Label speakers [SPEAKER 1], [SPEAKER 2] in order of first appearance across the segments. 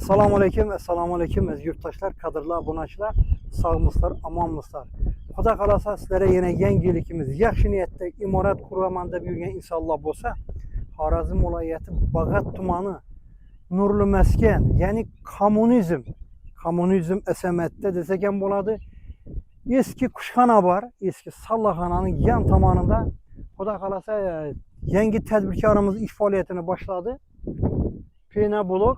[SPEAKER 1] Assalamu aleyküm yurttaşlar, kadırlı abunəçilər, sağmıslar, amanmıslar. Xuda qalasa sizlərə yenə yengilikimiz, yaxşı niyyətdə imarat quramanda büyüyen inşallah bolsa, Harazm vilayəti Bağat tumanı, Nurlu Məskən, yəni kommunizm əsəmətdə desəkən buladı. Eski kuşxana var, eski sallaxananın yan tamanında. Xuda qalasa yengi tədbirkarımız iş fəaliyyətini başladı. Pena blok,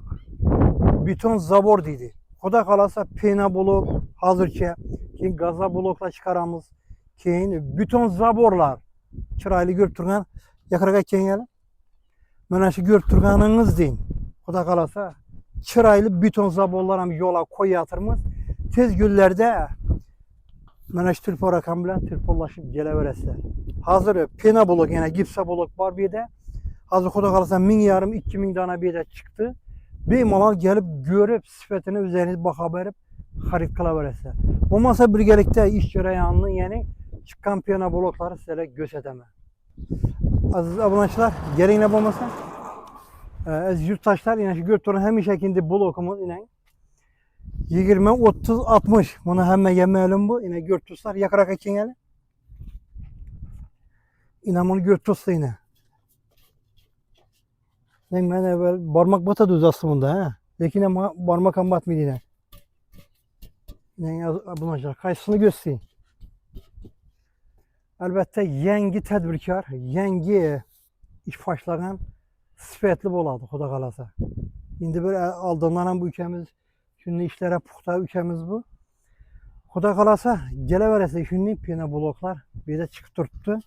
[SPEAKER 1] beton zabor dedi. Xuda qalasa pena blok hazır ki, keyin qaza blokla çıxaramız. Keyin beton zaborlar çıraylı görüp turgan yaxıraqa keyin gəlir. Mana şu görüp turganınız deyin. Xuda qalasa çıraylı beton zaborlar yola koyatırmız. Tez günlərdə mana şu tilpor rakam bilan tilporlaşıb gələ verəsizlər. Hazır pena blok, yəni gipsa blok var bir də. Hazır xuda qalasa 1000-2000 dana bir də çıxdı. Bemalal gelip görüp sıfatını üzeriniz baka verip xarid qıla verəsizlər. Olmasa birgəlikdə iş cərəyanını, yəni çıxan piyano blokları sizlərə göstərmə. Aziz abunəçilər, gəlin olmasa əziz yurttaşlar, yəni ki görüb durun həmin şəkildə blokumuz ilə 20, 30, 60. Bunu həmmə məlum bu. Yine görüb tutslar, yaxıraqa keyin gəlir. Yine bunu görüb tutsa yine. Ben evvel parmak batadı öz aslında ha. Lakin ama parmak batmıyor yine. Yani bunlar kaysını göstereyim. Elbette yengi tedbirkar, yengi iş başlayan sıfatlı boladı xuda qalasa. İndi bir aldığından bu ülkemiz, şimdi işlere puxta ülkemiz bu. Xuda qalasa gələ verəsə şimdi piyano bloklar bir de çıxıb durdu.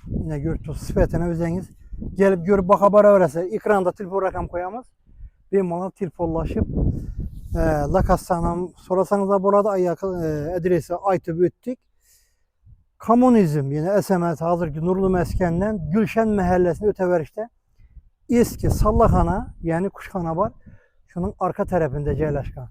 [SPEAKER 1] Yine görüntü sıfatına özeniz gelip görüp baka bara verəsə ekranda telefon rakam koyamız. Bir mana telefonlaşıp Lakassanam sorasanız da burada adresi aytıp ötdük. Kommunizm yine Əsəmət hazırki Nurlu Məskəndən Gülşən məhəlləsində ötəvərişdə eski sallaxana, yani kuşxana var. Şunun arka tarafında yerləşən.